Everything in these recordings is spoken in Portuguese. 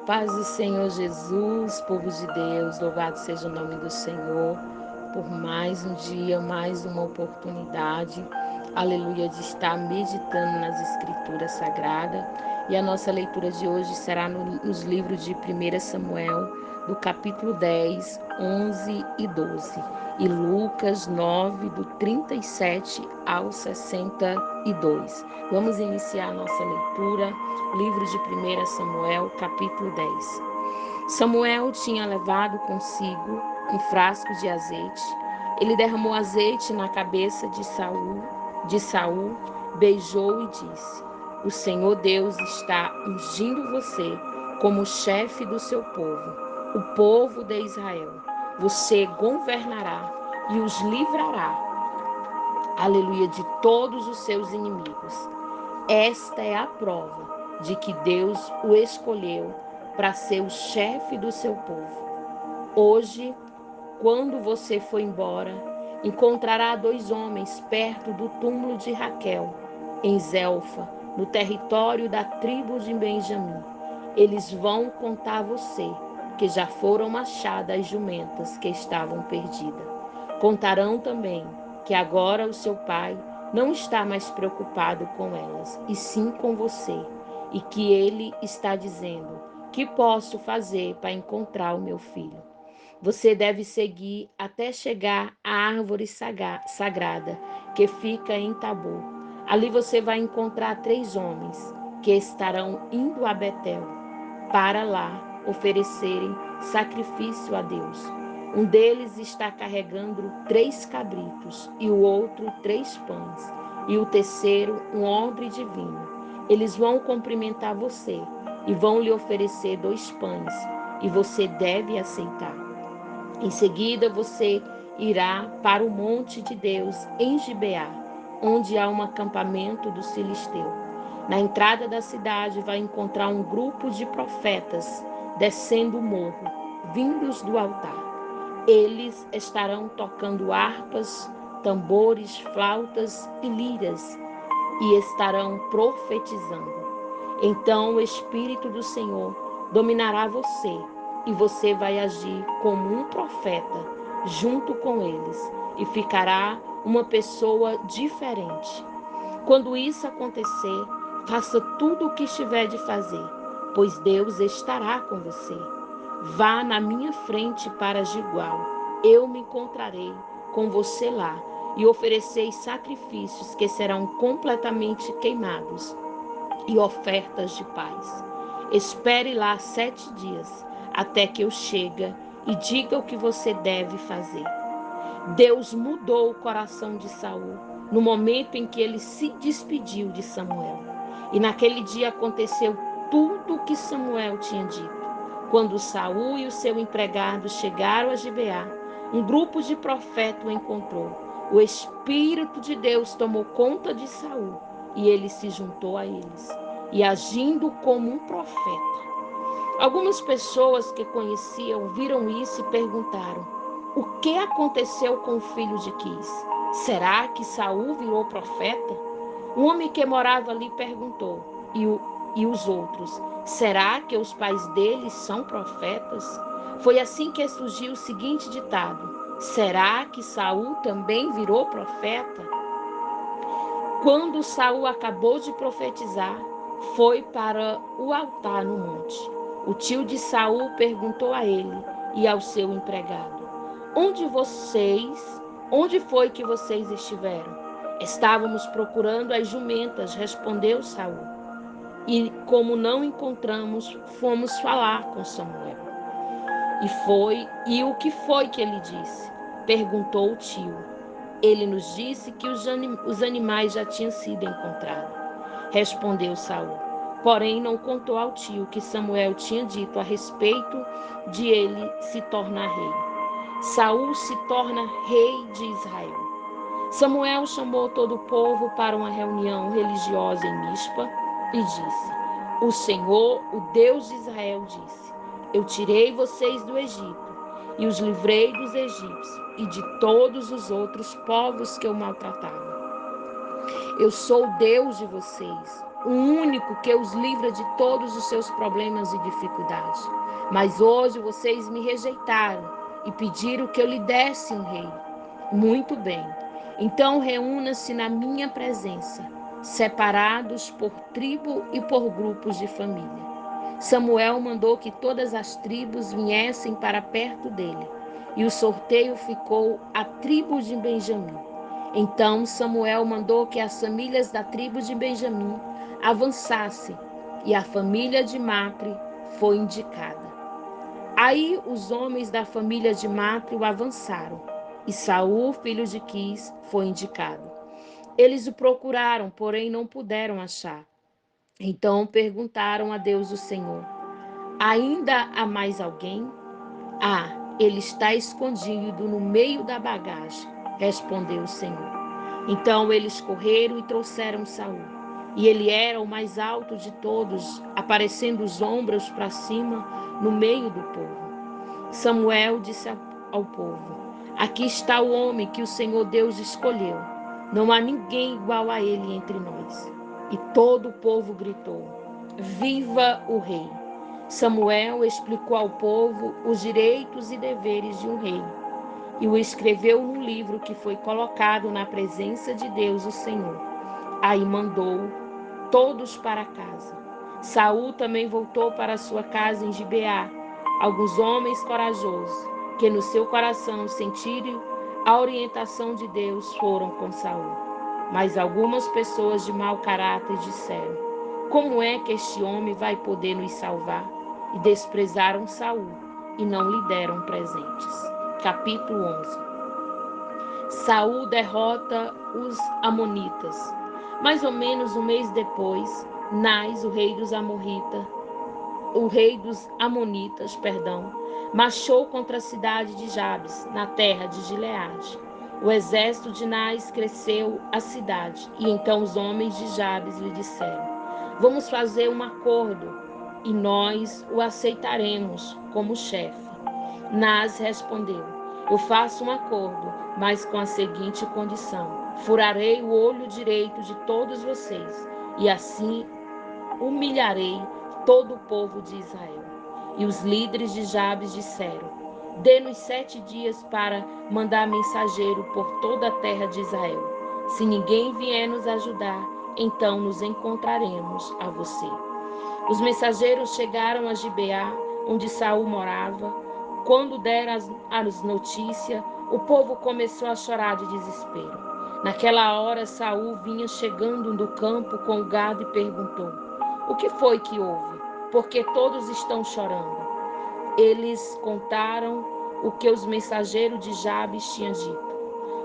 Paz do Senhor Jesus, povo de Deus, louvado seja o nome do Senhor, por mais um dia, mais uma oportunidade, aleluia, de estar meditando nas Escrituras Sagradas. E a nossa leitura de hoje será nos livros de 1 Samuel, do capítulo 10, 11 e 12, e Lucas 9, do 37 ao 62. Vamos iniciar a nossa leitura, livro de 1 Samuel, capítulo 10. Samuel tinha levado consigo um frasco de azeite. Ele derramou azeite na cabeça de Saul, beijou e disse: O Senhor Deus está ungindo você como chefe do seu povo, o povo de Israel. Você governará e os livrará, aleluia, de todos os seus inimigos. Esta é a prova de que Deus o escolheu para ser o chefe do seu povo. Hoje, quando você for embora, encontrará 2 homens perto do túmulo de Raquel, em Zelfa, no território da tribo de Benjamim. Eles vão contar a você que já foram achadas as jumentas que estavam perdidas. Contarão também que agora o seu pai não está mais preocupado com elas, e sim com você, e que ele está dizendo: que posso fazer para encontrar o meu filho? Você deve seguir até chegar à árvore sagrada que fica em Tabor. Ali você vai encontrar 3 homens que estarão indo a Betel para lá oferecerem sacrifício a Deus. Um deles está carregando 3 cabritos, e o outro 3 pães, e o terceiro um odre de vinho. Eles vão cumprimentar você e vão lhe oferecer 2 pães, e você deve aceitar. Em seguida, você irá para o monte de Deus em Gibeá, onde há um acampamento dos filisteus. Na entrada da cidade vai encontrar um grupo de profetas descendo o morro, vindos do altar. Eles estarão tocando harpas, tambores, flautas e liras, e estarão profetizando. Então o Espírito do Senhor dominará você, e você vai agir como um profeta junto com eles, e ficará uma pessoa diferente. Quando isso acontecer, faça tudo o que estiver de fazer, pois Deus estará com você. Vá na minha frente para Gilgal. Eu me encontrarei com você lá, e ofereceis sacrifícios que serão completamente queimados e ofertas de paz. Espere lá 7 dias, até que eu chegue e diga o que você deve fazer. Deus mudou o coração de Saul no momento em que ele se despediu de Samuel. E naquele dia aconteceu tudo o que Samuel tinha dito. Quando Saul e o seu empregado chegaram a Gibeá, um grupo de profetas o encontrou. O Espírito de Deus tomou conta de Saul, e ele se juntou a eles, e agindo como um profeta. Algumas pessoas que conheciam viram isso e perguntaram: o que aconteceu com o filho de Quis? Será que Saul virou profeta? Um homem que morava ali perguntou: e os outros? Será que os pais deles são profetas? Foi assim que surgiu o seguinte ditado: será que Saul também virou profeta? Quando Saul acabou de profetizar, foi para o altar no monte. O tio de Saul perguntou a ele e ao seu empregado: Onde foi que vocês estiveram? Estávamos procurando as jumentas, respondeu Saul. E como não encontramos, fomos falar com Samuel. E o que foi que ele disse? Perguntou o tio. Ele nos disse que os animais já tinham sido encontrados. Respondeu Saul. Porém, não contou ao tio que Samuel tinha dito a respeito de ele se tornar rei. Saul se torna rei de Israel. Samuel chamou todo o povo para uma reunião religiosa em Mispa e disse: O Senhor, o Deus de Israel, disse: Eu tirei vocês do Egito e os livrei dos egípcios e de todos os outros povos que eu maltratava. Eu sou o Deus de vocês, o único que os livra de todos os seus problemas e dificuldades. Mas hoje vocês me rejeitaram e pediram que eu lhe desse um rei. Muito bem. Então reúna-se na minha presença, separados por tribo e por grupos de família. Samuel mandou que todas as tribos viessem para perto dele, e o sorteio ficou a tribo de Benjamim. Então Samuel mandou que as famílias da tribo de Benjamim avançassem, e a família de Matre foi indicada. Aí os homens da família de Matre o avançaram, e Saul, filho de Quis, foi indicado. Eles o procuraram, porém não puderam achar. Então perguntaram a Deus o Senhor: ainda há mais alguém? Ah, ele está escondido no meio da bagagem, respondeu o Senhor. Então eles correram e trouxeram Saul. E ele era o mais alto de todos, aparecendo os ombros para cima no meio do povo. Samuel disse ao povo: aqui está o homem que o Senhor Deus escolheu. Não há ninguém igual a ele entre nós. E todo o povo gritou: viva o rei! Samuel explicou ao povo os direitos e deveres de um rei e o escreveu num livro que foi colocado na presença de Deus, o Senhor. Aí mandou todos para casa. Saul também voltou para sua casa em Gibeá. Alguns homens corajosos, que no seu coração sentiram a orientação de Deus, foram com Saul. Mas algumas pessoas de mau caráter disseram: como é que este homem vai poder nos salvar? E desprezaram Saul e não lhe deram presentes. Capítulo 11. Saul derrota os amonitas. Mais ou menos um mês depois, Nás, o rei dos amonitas, marchou contra a cidade de Jabes, na terra de Gileade. O exército de Nás cresceu a cidade, e então os homens de Jabes lhe disseram: vamos fazer um acordo, e nós o aceitaremos como chefe. Nás respondeu: eu faço um acordo, mas com a seguinte condição: furarei o olho direito de todos vocês, e assim humilharei todo o povo de Israel. E os líderes de Jabes disseram: dê-nos 7 dias para mandar mensageiro por toda a terra de Israel. Se ninguém vier nos ajudar, então nos encontraremos a você. Os mensageiros chegaram a Gibeá, onde Saul morava. Quando deram as notícias, o povo começou a chorar de desespero. Naquela hora, Saul vinha chegando do campo com o gado e perguntou: o que foi que houve? Porque todos estão chorando. Eles contaram o que os mensageiros de Jabes tinham dito.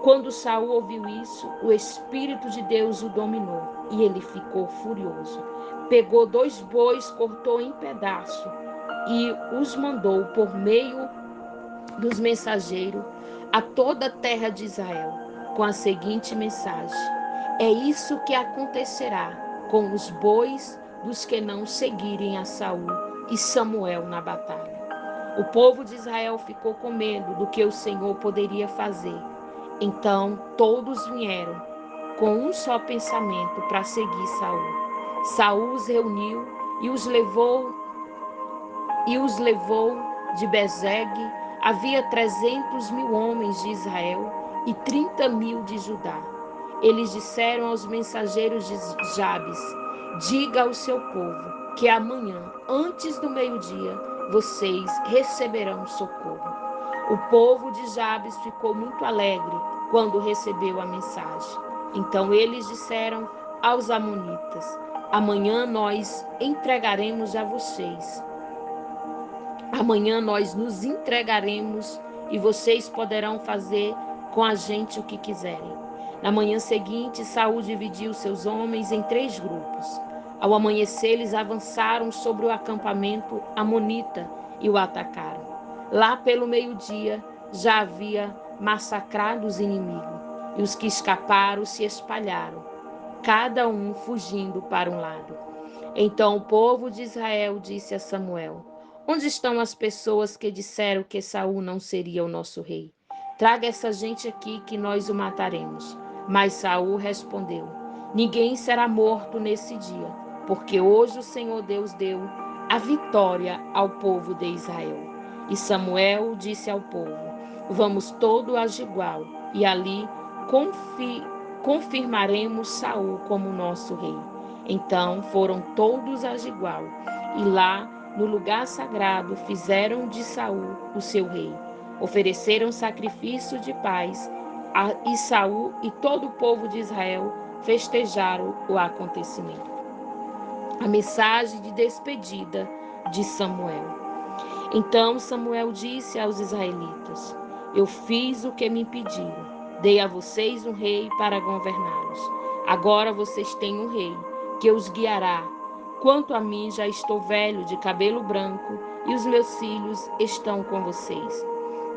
Quando Saul ouviu isso, o Espírito de Deus o dominou e ele ficou furioso. Pegou 2 bois, cortou em pedaços e os mandou por meio dos mensageiros a toda a terra de Israel, com a seguinte mensagem: é isso que acontecerá com os bois dos que não seguirem a Saul e Samuel na batalha. O povo de Israel ficou com medo do que o Senhor poderia fazer. Então todos vieram com um só pensamento para seguir Saul. Saul os reuniu e os levou de Bezegue. Havia 300.000 homens de Israel e 30.000 de Judá. Eles disseram aos mensageiros de Jabes: diga ao seu povo que amanhã, antes do meio-dia, vocês receberão socorro. O povo de Jabes ficou muito alegre quando recebeu a mensagem. Então eles disseram aos amonitas: amanhã nós entregaremos a vocês. Amanhã nós nos entregaremos e vocês poderão fazer com a gente o que quiserem. Na manhã seguinte, Saul dividiu seus homens em 3 grupos. Ao amanhecer, eles avançaram sobre o acampamento amonita e o atacaram. Lá pelo meio-dia, já havia massacrado os inimigos, e os que escaparam se espalharam, cada um fugindo para um lado. Então o povo de Israel disse a Samuel: onde estão as pessoas que disseram que Saul não seria o nosso rei? Traga essa gente aqui que nós o mataremos. Mas Saul respondeu: Ninguém será morto nesse dia, porque hoje o Senhor Deus deu a vitória ao povo de Israel. E Samuel disse ao povo: vamos todo a Gilgal, e ali confirmaremos Saul como nosso rei. Então foram todos a Gilgal, e lá, no lugar sagrado, fizeram de Saul o seu rei. Ofereceram sacrifício de paz, e Saul e todo o povo de Israel festejaram o acontecimento. A mensagem de despedida de Samuel. Então Samuel disse aos israelitas: eu fiz o que me pediram, dei a vocês um rei para governá-los. Agora vocês têm um rei que os guiará. Quanto a mim, já estou velho, de cabelo branco, e os meus filhos estão com vocês.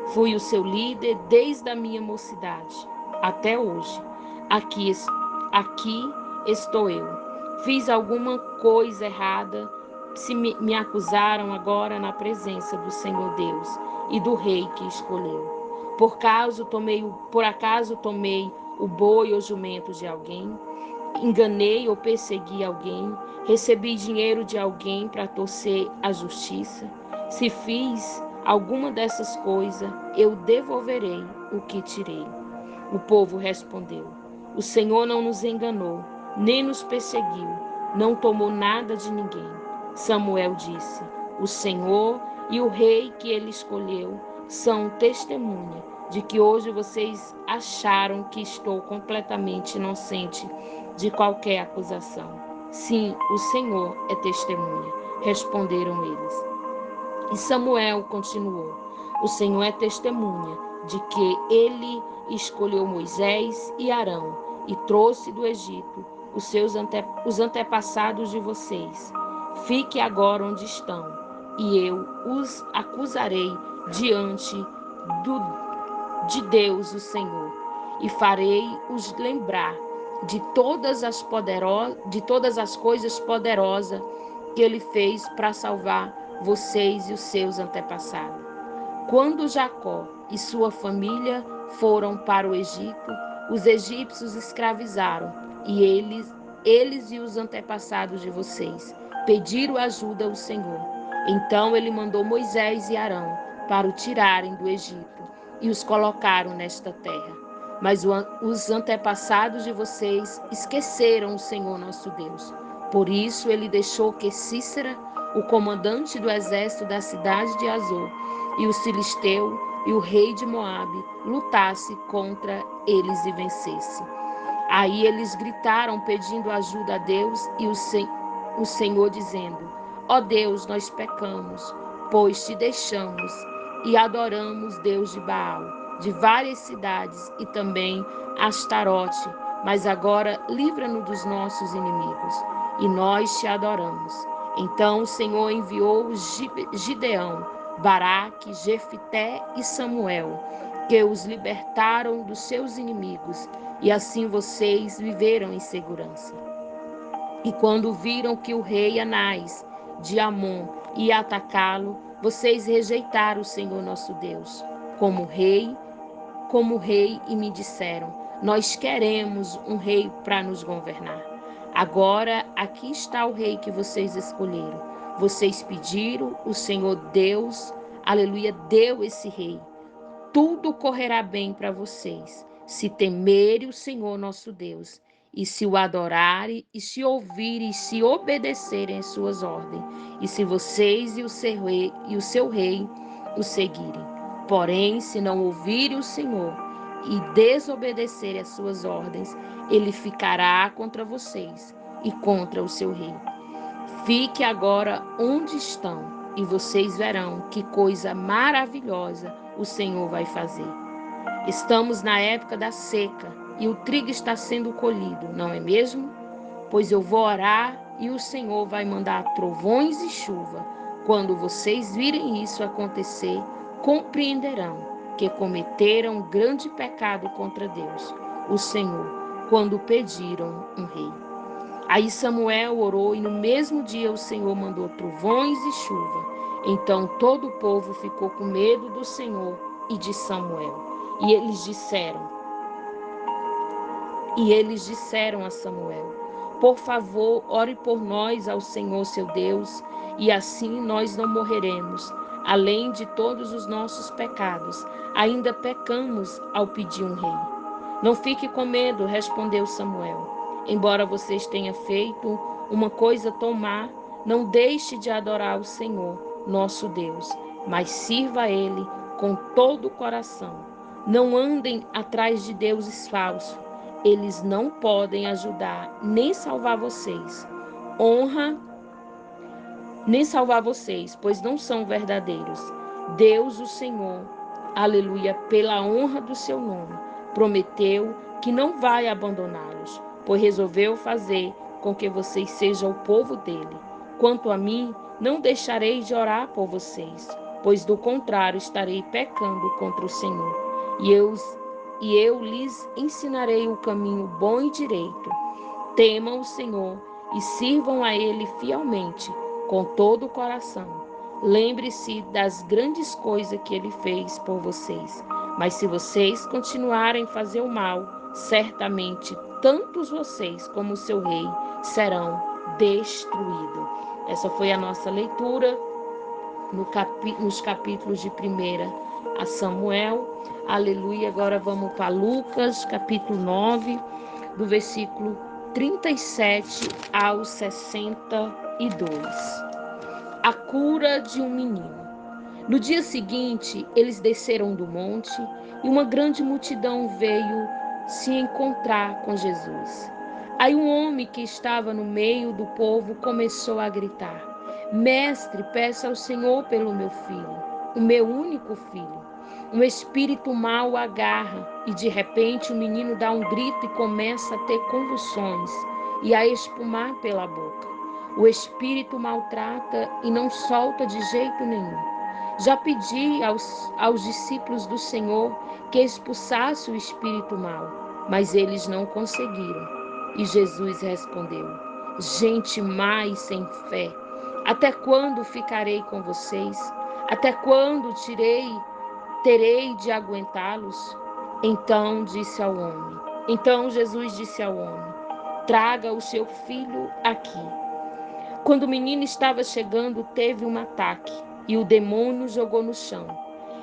Fui o seu líder desde a minha mocidade até hoje. Aqui estou eu. Fiz alguma coisa errada? Se me acusaram agora na presença do Senhor Deus e do rei que escolheu. Por acaso tomei o boi ou jumento de alguém? Enganei ou persegui alguém? Recebi dinheiro de alguém para torcer a justiça? Se fiz alguma dessas coisas, eu devolverei o que tirei. O povo respondeu: o Senhor não nos enganou, nem nos perseguiu, não tomou nada de ninguém. Samuel disse: o Senhor e o rei que ele escolheu são testemunha de que hoje vocês acharam que estou completamente inocente de qualquer acusação. Sim, o Senhor é testemunha, responderam eles. E Samuel continuou: o Senhor é testemunha de que ele escolheu Moisés e Arão e trouxe do Egito os antepassados de vocês. Fique agora onde estão, e eu os acusarei diante de Deus, o Senhor, e farei-os lembrar de todas as coisas poderosas que ele fez para salvar vocês e os seus antepassados. Quando Jacó e sua família foram para o Egito, os egípcios escravizaram, e eles e os antepassados de vocês pediram ajuda ao Senhor. Então ele mandou Moisés e Arão para o tirarem do Egito e os colocaram nesta terra. Mas os antepassados de vocês esqueceram o Senhor nosso Deus. Por isso ele deixou que Sísera, o comandante do exército da cidade de Azor, e os filisteus e o rei de Moabe lutasse contra eles e vencesse. Aí eles gritaram pedindo ajuda a Deus e o Senhor dizendo: ó Deus, nós pecamos, pois te deixamos e adoramos Deus de Baal, de várias cidades e também Astarote, mas agora livra-nos dos nossos inimigos e nós te adoramos. Então o Senhor enviou Gideão, Baraque, Jefité e Samuel, que os libertaram dos seus inimigos, e assim vocês viveram em segurança. E quando viram que o rei Anás de Amon ia atacá-lo, vocês rejeitaram o Senhor nosso Deus como rei, e me disseram: nós queremos um rei para nos governar. Agora aqui está o rei que vocês escolheram. Vocês pediram, o Senhor Deus, aleluia, deu esse rei. Tudo correrá bem para vocês, se temerem o Senhor nosso Deus, e se o adorarem, e se ouvirem, e se obedecerem às suas ordens, e se vocês e o seu rei o seguirem. Porém, se não ouvirem o Senhor e desobedecerem às suas ordens, ele ficará contra vocês e contra o seu rei. Fique agora onde estão, e vocês verão que coisa maravilhosa o Senhor vai fazer. Estamos na época da seca e o trigo está sendo colhido, não é mesmo? Pois eu vou orar e o Senhor vai mandar trovões e chuva. Quando vocês virem isso acontecer, compreenderão que cometeram um grande pecado contra Deus, o Senhor, quando pediram um rei. Aí Samuel orou e no mesmo dia o Senhor mandou trovões e chuva. Então todo o povo ficou com medo do Senhor e de Samuel. E eles disseram: E eles disseram a Samuel: por favor, ore por nós ao Senhor seu Deus, e assim nós não morreremos. Além de todos os nossos pecados, ainda pecamos ao pedir um rei. Não fique com medo, respondeu Samuel. Embora vocês tenham feito uma coisa tão má, não deixe de adorar o Senhor, nosso Deus, mas sirva a Ele com todo o coração. Não andem atrás de deuses falsos. Eles não podem ajudar nem salvar vocês. Nem salvar vocês, pois não são verdadeiros. Deus, o Senhor, aleluia, pela honra do seu nome, prometeu que não vai abandoná-los, pois resolveu fazer com que vocês sejam o povo dele. Quanto a mim, não deixarei de orar por vocês, pois do contrário estarei pecando contra o Senhor. E eu lhes ensinarei o caminho bom e direito. Temam o Senhor e sirvam a Ele fielmente, com todo o coração. Lembre-se das grandes coisas que Ele fez por vocês. Mas se vocês continuarem a fazer o mal, certamente tantos vocês como o seu rei serão destruídos. Essa foi a nossa leitura nos capítulos de 1 a Samuel. Aleluia. Agora vamos para Lucas, capítulo 9, do versículo 37 ao 62. A cura de um menino. No dia seguinte, eles desceram do monte e uma grande multidão veio se encontrar com Jesus. Aí um homem que estava no meio do povo começou a gritar: Mestre, peça ao Senhor pelo meu filho, o meu único filho. Um espírito mau o agarra e de repente o menino dá um grito e começa a ter convulsões e a espumar pela boca. O espírito maltrata e não solta de jeito nenhum. Já pedi aos discípulos do Senhor que expulsasse o espírito mau, mas eles não conseguiram. E Jesus respondeu: gente má e sem fé, até quando ficarei com vocês? Até quando terei de aguentá-los? Então Jesus disse ao homem: traga o seu filho aqui. Quando o menino estava chegando, teve um ataque e o demônio jogou no chão.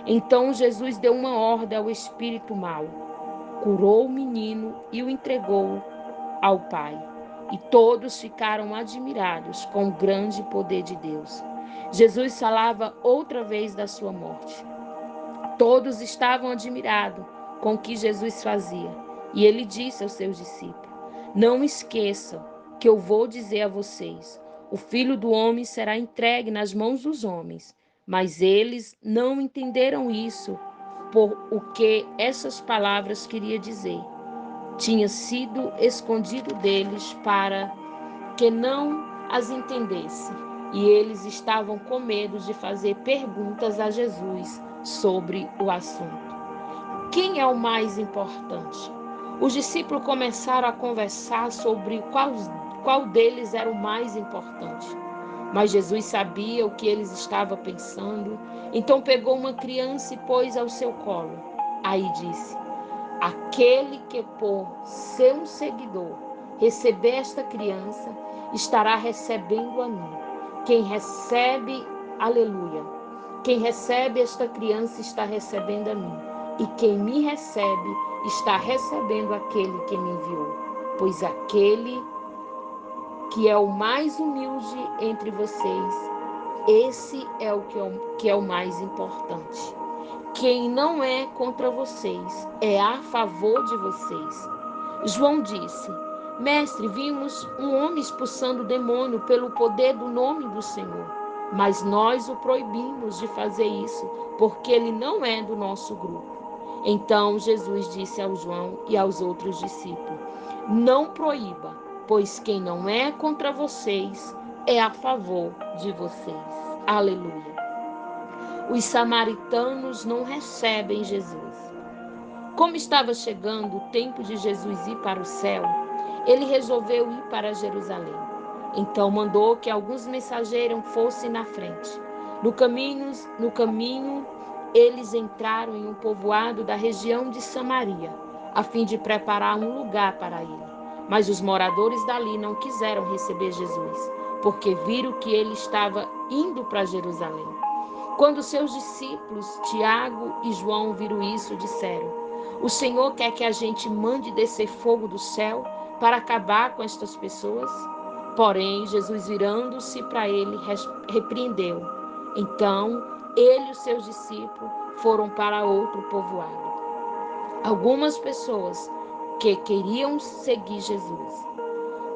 Então Jesus deu uma ordem ao espírito mau, curou o menino e o entregou ao pai. E todos ficaram admirados com o grande poder de Deus. Jesus falava outra vez da sua morte. Todos estavam admirados com o que Jesus fazia. E ele disse aos seus discípulos: não esqueçam que eu vou dizer a vocês: o Filho do Homem será entregue nas mãos dos homens. Mas eles não entenderam isso, por o que essas palavras queria dizer. Tinha sido escondido deles para que não as entendesse. E eles estavam com medo de fazer perguntas a Jesus sobre o assunto. Quem é o mais importante? Os discípulos começaram a conversar sobre qual deles era o mais importante. Mas Jesus sabia o que eles estavam pensando. Então pegou uma criança e pôs ao seu colo. Aí disse: aquele que por ser um seguidor receber esta criança, estará recebendo a mim. Quem recebe, aleluia, quem recebe esta criança está recebendo a mim. E quem me recebe está recebendo aquele que me enviou. Pois aquele que é o mais humilde entre vocês, esse é o que é o mais importante. Quem não é contra vocês é a favor de vocês. João disse: mestre, vimos um homem expulsando o demônio pelo poder do nome do Senhor. Mas nós o proibimos de fazer isso, porque ele não é do nosso grupo. Então Jesus disse ao João e aos outros discípulos: não proíba, pois quem não é contra vocês é a favor de vocês. Aleluia. Os samaritanos não recebem Jesus. Como estava chegando o tempo de Jesus ir para o céu, ele resolveu ir para Jerusalém. Então mandou que alguns mensageiros fossem na frente. No caminho, eles entraram em um povoado da região de Samaria. a fim de preparar um lugar para ele. Mas os moradores dali não quiseram receber Jesus, porque viram que ele estava indo para Jerusalém. Quando seus discípulos, Tiago e João, viram isso, disseram: O Senhor quer que a gente mande descer fogo do céu para acabar com estas pessoas? Porém, Jesus, virando-se para ele, repreendeu. Então, ele e os seus discípulos foram para outro povoado. Algumas pessoas que queriam seguir Jesus.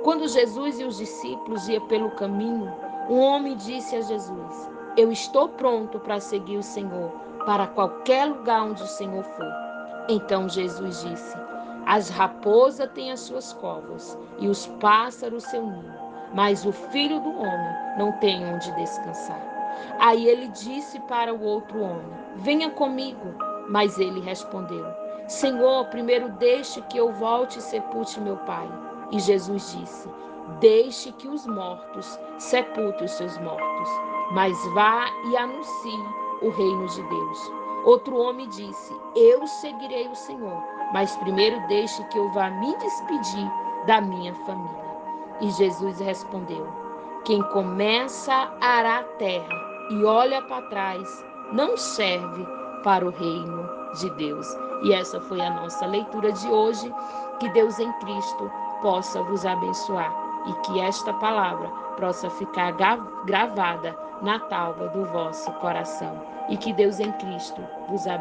Quando Jesus e os discípulos iam pelo caminho, um homem disse a Jesus: Eu estou pronto para seguir o Senhor, para qualquer lugar onde o Senhor for. Então Jesus disse: As raposas têm as suas covas e os pássaros seu ninho, mas o Filho do Homem não tem onde descansar. Aí ele disse para o outro homem: Venha comigo. Mas ele respondeu: Senhor, primeiro deixe que eu volte e sepulte meu pai. E Jesus disse: Deixe que os mortos sepultem os seus mortos, mas vá e anuncie o reino de Deus. Outro homem disse: Eu seguirei o Senhor, mas primeiro deixe que eu vá me despedir da minha família. E Jesus respondeu: Quem começa a arar a terra e olha para trás não serve para o reino de Deus. E essa foi a nossa leitura de hoje. Que Deus em Cristo possa vos abençoar e que esta palavra possa ficar gravada na tábua do vosso coração. E que Deus em Cristo vos abençoe.